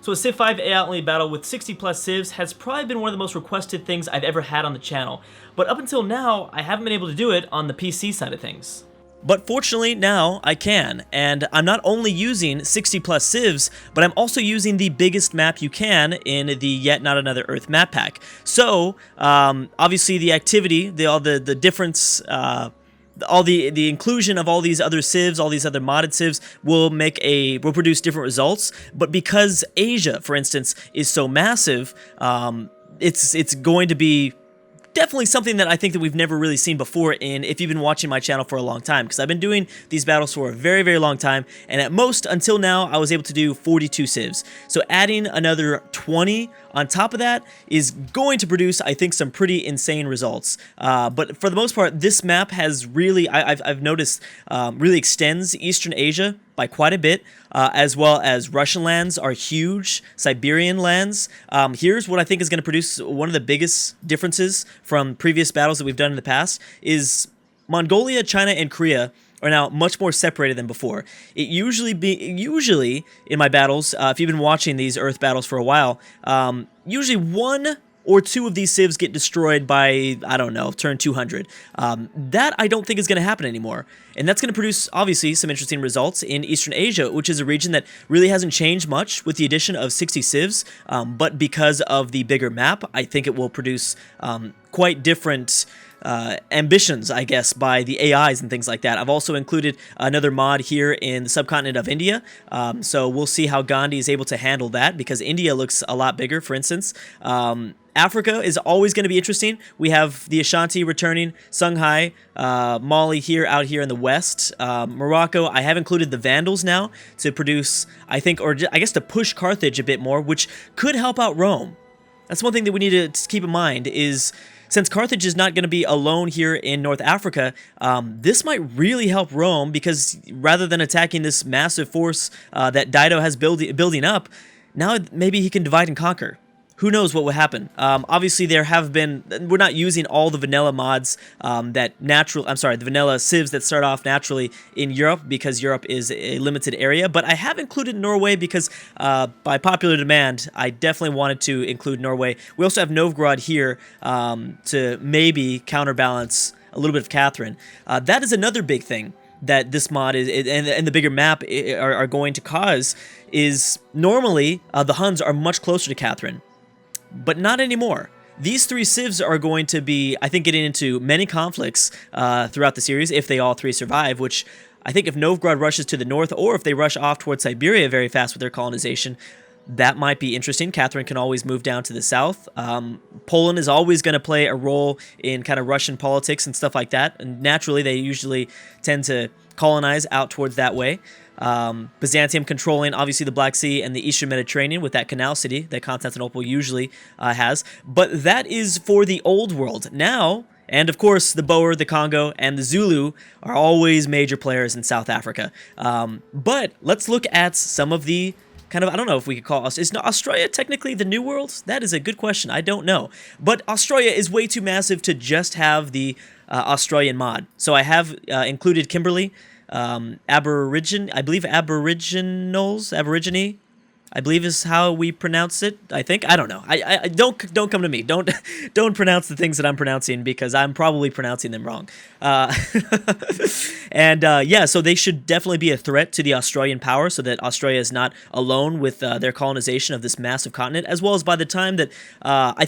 So a Civ 5 AI only battle with 60 plus civs has probably been one of the most requested things I've ever had on the channel, but up until now, I haven't been able to do it on the PC side of things. But fortunately now I can, and I'm not only using 60 plus civs, but I'm also using the biggest map you can in the Yet Not Another Earth map pack. So obviously the activity, the difference, all the inclusion of all these other civs, all these other modded civs will produce different results. But because Asia, for instance, is so massive, it's going to be definitely something that I think that we've never really seen before if you've been watching my channel for a long time, because I've been doing these battles for a very, very long time, and at most, until now, I was able to do 42 civs. So adding another 20 on top of that is going to produce, I think, some pretty insane results. But for the most part, this map has really, I've noticed, really extends Eastern Asia by quite a bit, as well as Russian lands are huge, Siberian lands. Here's what I think is going to produce one of the biggest differences from previous battles that we've done in the past is Mongolia, China, and Korea are now much more separated than before. It usually in my battles, if you've been watching these Earth battles for a while, usually one or two of these civs get destroyed by, I don't know, turn 200. That I don't think is going to happen anymore. And that's going to produce, obviously, some interesting results in Eastern Asia, which is a region that really hasn't changed much with the addition of 60 civs. But because of the bigger map, I think it will produce quite different ambitions, I guess, by the AIs and things like that. I've also included another mod here in the subcontinent of India, so we'll see how Gandhi is able to handle that, because India looks a lot bigger, for instance. Africa is always going to be interesting. We have the Ashanti returning, Songhai, Mali out here in the west. Morocco, I have included the Vandals now to produce, I think, or I guess to push Carthage a bit more, which could help out Rome. That's one thing that we need to keep in mind is, since Carthage is not going to be alone here in North Africa, this might really help Rome, because rather than attacking this massive force that Dido has building up, now maybe he can divide and conquer. Who knows what will happen? Obviously, we're not using all the vanilla mods the vanilla civs that start off naturally in Europe, because Europe is a limited area, but I have included Norway because by popular demand, I definitely wanted to include Norway. We also have Novgorod here to maybe counterbalance a little bit of Catherine. That is another big thing that this mod and the bigger map are going to cause is normally the Huns are much closer to Catherine. But not anymore. These three civs are going to be, I think, getting into many conflicts throughout the series if they all three survive, which I think if Novgorod rushes to the north, or if they rush off towards Siberia very fast with their colonization, that might be interesting. Catherine can always move down to the south. Poland is always going to play a role in kind of Russian politics and stuff like that, and naturally they usually tend to colonize out towards that way. Byzantium controlling obviously the Black Sea and the Eastern Mediterranean with that canal city that Constantinople usually has. But that is for the old world. Now, and of course, the Boer, the Congo, and the Zulu are always major players in South Africa. But let's look at some of the kind of, I don't know if we could call is Australia technically the New World? That is a good question. I don't know. But Australia is way too massive to just have the Australian mod. So I have included Kimberley, Aborigine, I believe is how we pronounce it. I think, I don't know. I don't come to me. Don't pronounce the things that I'm pronouncing, because I'm probably pronouncing them wrong. Yeah, so they should definitely be a threat to the Australian power, so that Australia is not alone with their colonization of this massive continent. As well as by the time that I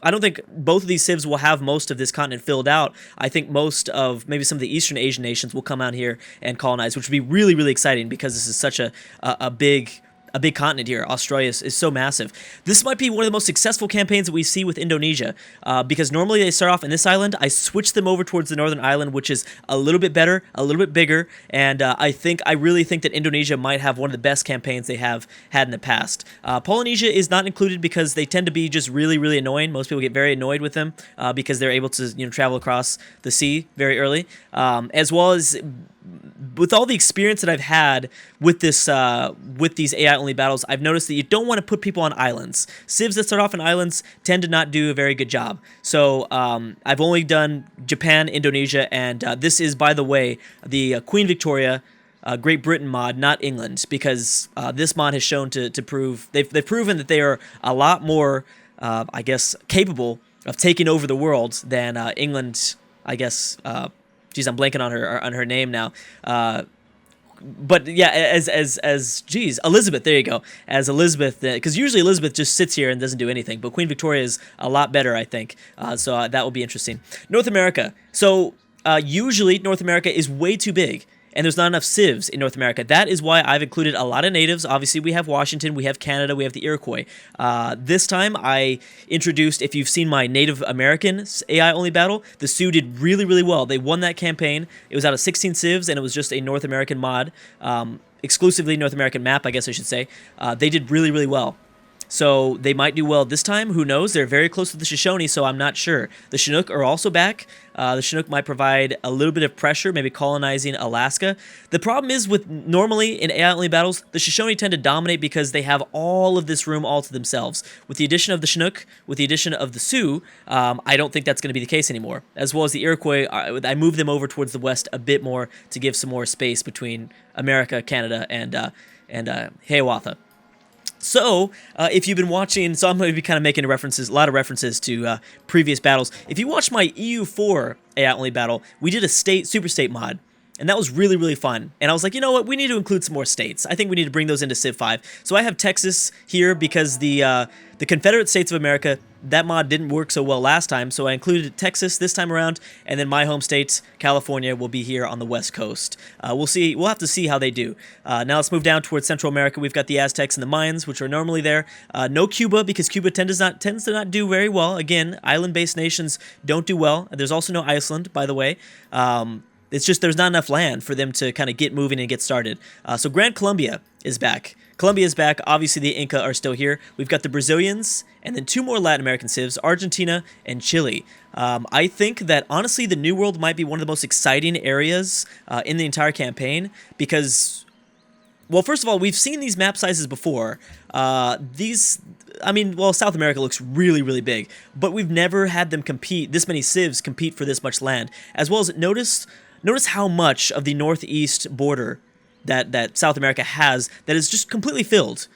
don't think both of these civs will have most of this continent filled out. I think most of maybe some of the Eastern Asian nations will come out here and colonize, which would be really, really exciting, because this is such a big continent here. Australia is so massive. This might be one of the most successful campaigns that we see with Indonesia, because normally they start off in this island. I switch them over towards the northern island, which is a little bit better, a little bit bigger, and I really think that Indonesia might have one of the best campaigns they have had in the past. Polynesia is not included because they tend to be just really, really annoying. Most people get very annoyed with them because they're able to travel across the sea very early, as well as with all the experience that I've had with this, with these AI-only battles, I've noticed that you don't want to put people on islands. Civs that start off on islands tend to not do a very good job. So I've only done Japan, Indonesia, and this is, by the way, the Queen Victoria Great Britain mod, not England, because this mod has shown to prove they've proven that they are a lot more, I guess, capable of taking over the world than England. I guess. Geez, I'm blanking on her name now. But yeah, geez, Elizabeth, there you go. As Elizabeth, because usually Elizabeth just sits here and doesn't do anything, but Queen Victoria is a lot better, I think. So that will be interesting. North America. So usually North America is way too big, and there's not enough civs in North America. That is why I've included a lot of natives. Obviously, we have Washington, we have Canada, we have the Iroquois. This time, I introduced, if you've seen my Native American AI-only battle, the Sioux did really, really well. They won that campaign. It was out of 16 civs, and it was just a North American mod, exclusively North American map, I guess I should say. They did really, really well. So they might do well this time. Who knows? They're very close to the Shoshone, so I'm not sure. The Chinook are also back. The Chinook might provide a little bit of pressure, maybe colonizing Alaska. The problem is with normally in AI-only battles, the Shoshone tend to dominate because they have all of this room all to themselves. With the addition of the Chinook, with the addition of the Sioux, I don't think that's going to be the case anymore. As well as the Iroquois, I move them over towards the west a bit more to give some more space between America, Canada, and Hiawatha. So, if you've been watching, so I'm going to be kind of making a lot of references to previous battles. If you watch my EU4 AI-only battle, we did a super state mod, and that was really, really fun. And I was like, you know what, we need to include some more states. I think we need to bring those into Civ 5. So I have Texas here because the Confederate States of America, that mod didn't work so well last time, so I included Texas this time around, and then my home state, California, will be here on the West Coast. We'll see. We'll have to see how they do. Now let's move down towards Central America. We've got the Aztecs and the Mayans, which are normally there. No Cuba, because Cuba tends to not do very well. Again, island-based nations don't do well. There's also no Iceland, by the way. It's just there's not enough land for them to kind of get moving and get started. So Grand Colombia is back. Colombia is back. Obviously, the Inca are still here. We've got the Brazilians, and then 2 more Latin American civs, Argentina and Chile. I think that, honestly, the New World might be one of the most exciting areas in the entire campaign because, well, first of all, we've seen these map sizes before. South America looks really, really big, but we've never had them compete, this many civs compete for this much land. As well as, notice how much of the northeast border that South America has that is just completely filled.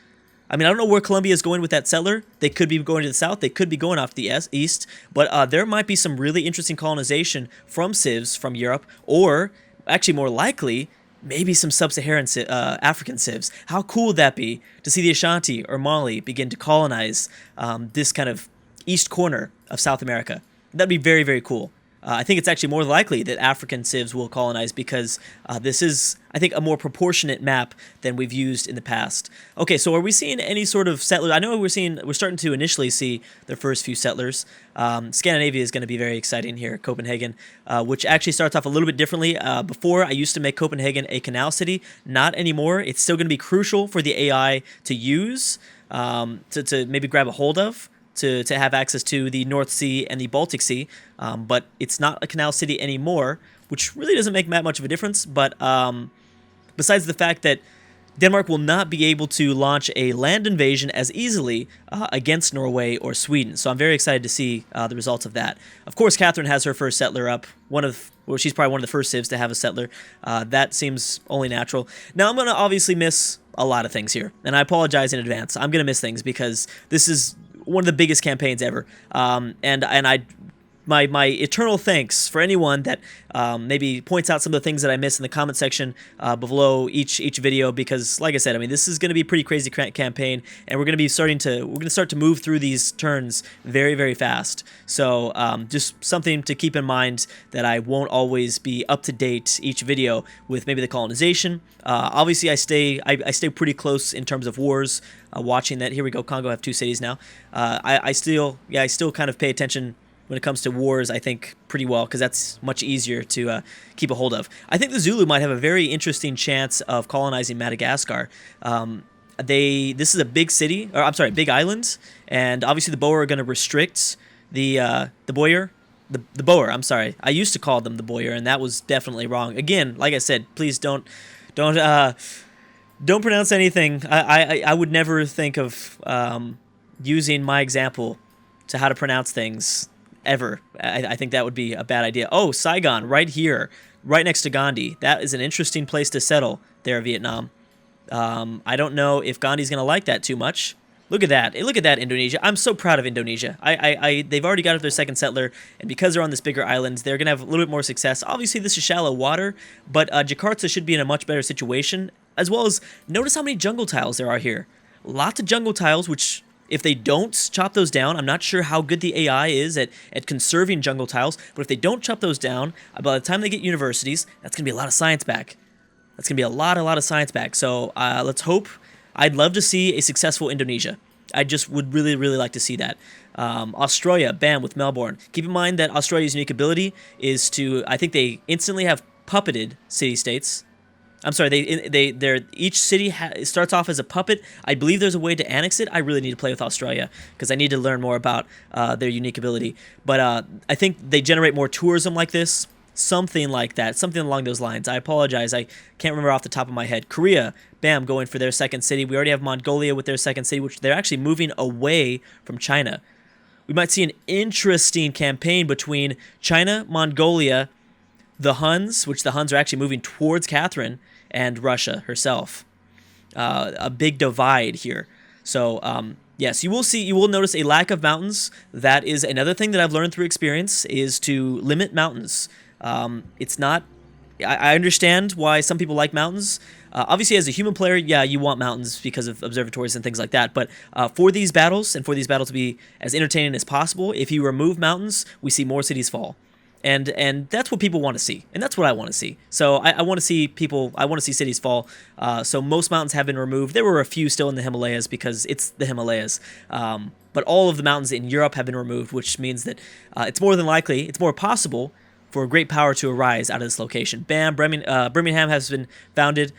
I mean, I don't know where Colombia is going with that settler. They could be going to the south. They could be going off the east. But there might be some really interesting colonization from civs from Europe, or actually more likely, maybe some sub-Saharan African civs. How cool would that be to see the Ashanti or Mali begin to colonize this kind of east corner of South America? That'd be very, very cool. I think it's actually more likely that African civs will colonize because this is, I think, a more proportionate map than we've used in the past. Okay, so are we seeing any sort of settlers? I know we're starting to initially see the first few settlers. Scandinavia is going to be very exciting here, Copenhagen, which actually starts off a little bit differently. Before, I used to make Copenhagen a canal city. Not anymore. It's still going to be crucial for the AI to use, to maybe grab a hold of. To have access to the North Sea and the Baltic Sea, but it's not a canal city anymore, which really doesn't make that much of a difference. But besides the fact that Denmark will not be able to launch a land invasion as easily against Norway or Sweden. So I'm very excited to see the results of that. Of course, Catherine has her first settler up. She's probably one of the first civs to have a settler. That seems only natural. Now, I'm going to obviously miss a lot of things here, and I apologize in advance. I'm going to miss things because this is one of the biggest campaigns ever, my eternal thanks for anyone that maybe points out some of the things that I miss in the comment section below each video, because like I said, I mean, this is going to be a pretty crazy campaign, and we're going to start to move through these turns very, very fast. So just something to keep in mind, that I won't always be up to date each video with maybe the colonization. Obviously, I stay pretty close in terms of wars. Watching that, here we go. Congo have 2 cities now. I still kind of pay attention when it comes to wars, I think, pretty well, because that's much easier to keep a hold of. I think the Zulu might have a very interesting chance of colonizing Madagascar. This is a big city, or I'm sorry, big island, and obviously the Boer are going to restrict the Boer. The Boer, I'm sorry. I used to call them the Boer, and that was definitely wrong. Again, like I said, please don't pronounce anything. I would never think of using my example to how to pronounce things ever. I think that would be a bad idea. Oh, Saigon, right here, right next to Gandhi. That is an interesting place to settle there, Vietnam. I don't know if Gandhi's going to like that too much. Look at that. Look at that, Indonesia. I'm so proud of Indonesia. They've already got their second settler, and because they're on this bigger island, they're going to have a little bit more success. Obviously, this is shallow water, but Jakarta should be in a much better situation, as well as notice how many jungle tiles there are here. Lots of jungle tiles, which if they don't chop those down, I'm not sure how good the AI is at conserving jungle tiles, but if they don't chop those down, by the time they get universities, that's going to be a lot of science back. That's going to be a lot of science back. So let's hope. I'd love to see a successful Indonesia. I just would really like to see that. Australia, bam, with Melbourne. Keep in mind that Australia's unique ability is to, I think they instantly have puppeted city-states. I'm sorry, each city starts off as a puppet. I believe there's a way to annex it. I really need to play with Australia because I need to learn more about their unique ability. But I think they generate more tourism like this. Something like that, something along those lines. I apologize, I can't remember off the top of my head. Korea, bam, going for their second city. We already have Mongolia with their second city, which they're actually moving away from China. We might see an interesting campaign between China, Mongolia, the Huns, which the Huns are actually moving towards Catherine, and Russia herself. A big divide here. So, yes, you will notice a lack of mountains. That is another thing that I've learned through experience, is to limit mountains. It's not, I understand why some people like mountains. Obviously, as a human player, yeah, you want mountains because of observatories and things like that. But for these battles, and for these battles to be as entertaining as possible, if you remove mountains, we see more cities fall. And that's what people want to see, and that's what I want to see. So I want to see cities fall. So most mountains have been removed. There were a few still in the Himalayas because it's the Himalayas. But all of the mountains in Europe have been removed, which means that it's more than likely, it's more possible for a great power to arise out of this location. Bam, Birmingham has been founded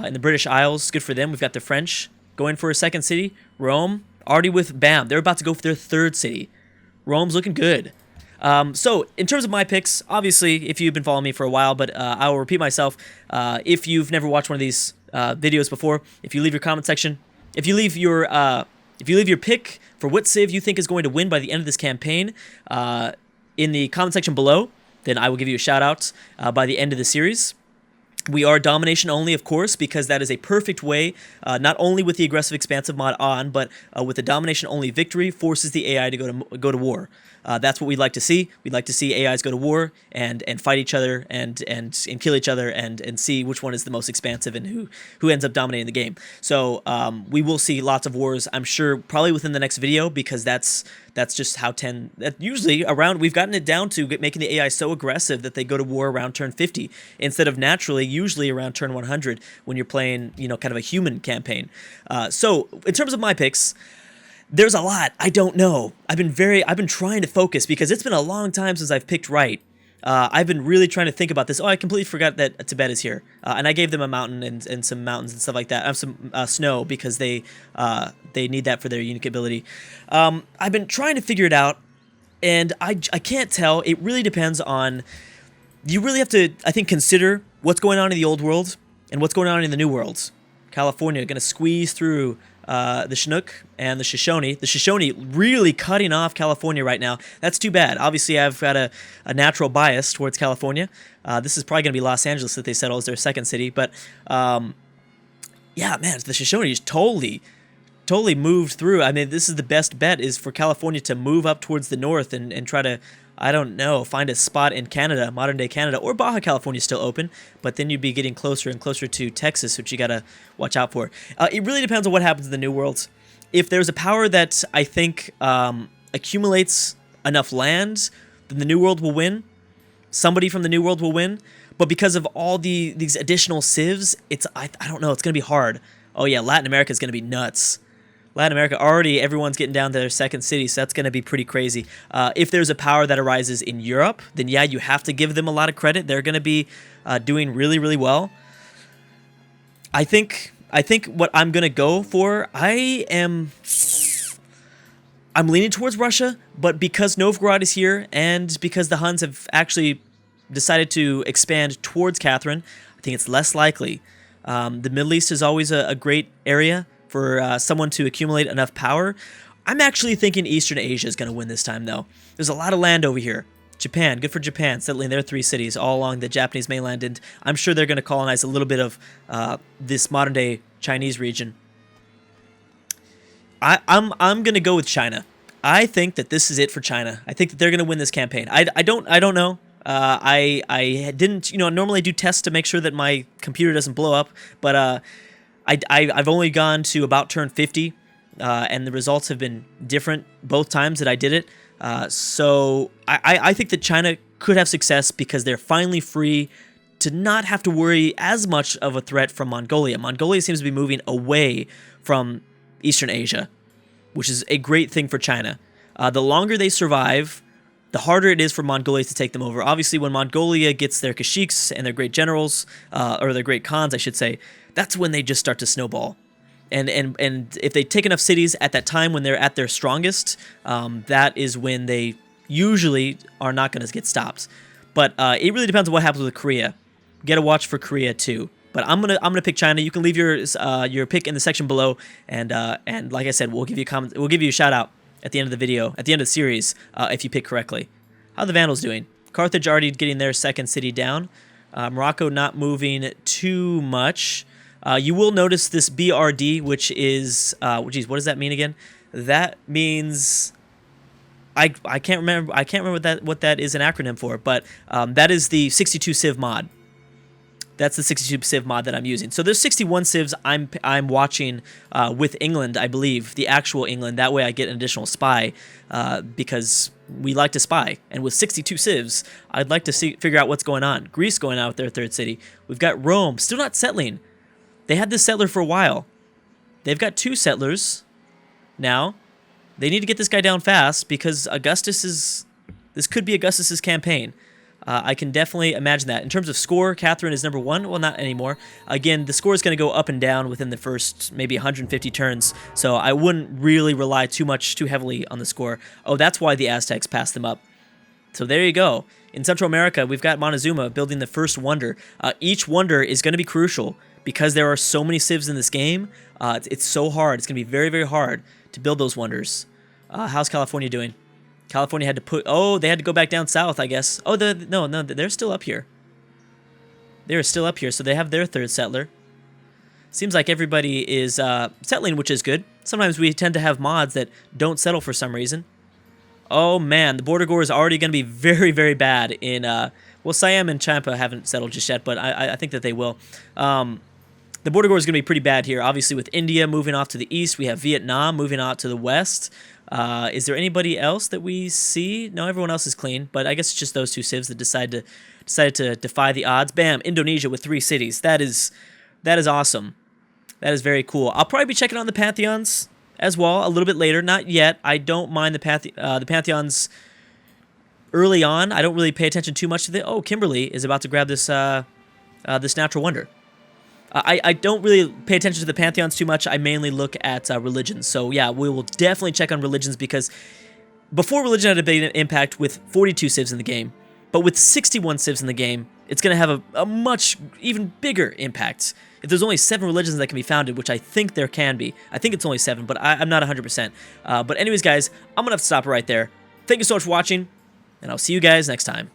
in the British Isles. Good for them. We've got the French going for a second city. Rome, already with, bam, they're about to go for their third city. Rome's looking good. So, in terms of my picks, obviously, if you've been following me for a while, but I will repeat myself, if you've never watched one of these videos before, if you leave your comment section, if you leave your pick for what civ you think is going to win by the end of this campaign in the comment section below, then I will give you a shout out by the end of the series. We are domination only, of course, because that is a perfect way, not only with the aggressive expansive mod on, but with the domination only victory forces the AI to go to war. That's what we'd like to see. We'd like to see AIs go to war and fight each other and kill each other and see which one is the most expansive and who ends up dominating the game. So we will see lots of wars, I'm sure, probably within the next video, because that's just how usually around, we've gotten it down to making the AI so aggressive that they go to war around turn 50 instead of naturally usually around turn 100 when you're playing, kind of a human campaign. So in terms of my picks, there's a lot. I don't know. I've been trying to focus because it's been a long time since I've picked right. I've been really trying to think about this. Oh, I completely forgot that Tibet is here. And I gave them a mountain and some mountains and stuff like that. Some snow because they need that for their unique ability. I've been trying to figure it out, and I can't tell. It really depends on, you really have to, I think, consider what's going on in the old world and what's going on in the new world. California, going to squeeze through the Chinook and the Shoshone. The Shoshone really cutting off California right now. That's too bad. Obviously, I've got a natural bias towards California. This is probably going to be Los Angeles that they settle as their second city. But, yeah, man, the Shoshone just totally moved through. I mean, this is the best bet, is for California to move up towards the north and try to, I don't know, find a spot in Canada, modern-day Canada, or Baja California is still open, but then you'd be getting closer and closer to Texas, which you got to watch out for. It really depends on what happens in the New World. If there's a power that I think accumulates enough land, then the New World will win. Somebody from the New World will win. But because of all these additional civs, I don't know, it's going to be hard. Oh yeah, Latin America is going to be nuts. Latin America, already everyone's getting down to their second city, so that's going to be pretty crazy. If there's a power that arises in Europe, then yeah, you have to give them a lot of credit. They're going to be doing really, really well. I think what I'm going to go for, I'm leaning towards Russia, but because Novgorod is here and because the Huns have actually decided to expand towards Catherine, I think it's less likely. The Middle East is always a great area for someone to accumulate enough power. I'm actually thinking Eastern Asia is going to win this time, though. There's a lot of land over here. Japan, good for Japan, settling their 3 cities all along the Japanese mainland, and I'm sure they're going to colonize a little bit of this modern-day Chinese region. I'm going to go with China. I think that this is it for China. I think that they're going to win this campaign. I don't know. I didn't, normally do tests to make sure that my computer doesn't blow up, but I've only gone to about turn 50, and the results have been different both times that I did it. So I think that China could have success because they're finally free to not have to worry as much of a threat from Mongolia. Mongolia seems to be moving away from Eastern Asia, which is a great thing for China. The longer they survive, the harder it is for Mongolia to take them over. Obviously, when Mongolia gets their Kashyyyks and their great generals, or their great Khans, I should say, that's when they just start to snowball. And if they take enough cities at that time when they're at their strongest, that is when they usually are not going to get stopped. But it really depends on what happens with Korea. Get a watch for Korea too. But I'm gonna pick China. You can leave your pick in the section below, and like I said, we'll give you a comment. We'll give you a shout out at the end of the video, at the end of the series, if you pick correctly. How are the Vandals doing? Carthage already getting their second city down. Morocco not moving too much. You will notice this BRD, which is, geez, what does that mean again? That means, I can't remember. I can't remember what that is an acronym for, but that is the 62 Civ mod. That's the 62 Civ mod that I'm using. So there's 61 Civs I'm watching with England, I believe, the actual England. That way I get an additional spy because we like to spy. And with 62 Civs, I'd like to figure out what's going on. Greece going out with their 3rd city. We've got Rome, still not settling. They had this settler for a while. They've got 2 settlers now. They need to get this guy down fast because this could be Augustus's campaign. I can definitely imagine that. In terms of score, Catherine is number 1. Well, not anymore. Again, the score is going to go up and down within the first maybe 150 turns, so I wouldn't really rely too heavily on the score. Oh, that's why the Aztecs passed them up. So there you go. In Central America, we've got Montezuma building the first wonder. Each wonder is going to be crucial because there are so many civs in this game. It's so hard. It's going to be very, very hard to build those wonders. How's California doing? California had to they had to go back down south, I guess. Oh, no, they're still up here. They're still up here, so they have their 3rd settler. Seems like everybody is settling, which is good. Sometimes we tend to have mods that don't settle for some reason. Oh, man, the border gore is already going to be very, very bad in, well, Siam and Champa haven't settled just yet, but I think that they will. The border gore is going to be pretty bad here. Obviously, with India moving off to the east, we have Vietnam moving out to the west. Is there anybody else that we see? No, everyone else is clean, but I guess it's just those 2 civs that decided to defy the odds. Bam, Indonesia with 3 cities. That is awesome. That is very cool. I'll probably be checking on the Pantheons as well a little bit later. Not yet. I don't mind the Pantheons early on. I don't really pay attention too much to the... Oh, Kimberly is about to grab this this natural wonder. I don't really pay attention to the Pantheons too much. I mainly look at religions. So yeah, we will definitely check on religions because before religion had a big impact with 42 civs in the game, but with 61 civs in the game, it's going to have a much even bigger impact. If there's only 7 religions that can be founded, which I think there can be. I think it's only 7, but I'm not 100%. But anyways, guys, I'm going to have to stop right there. Thank you so much for watching, and I'll see you guys next time.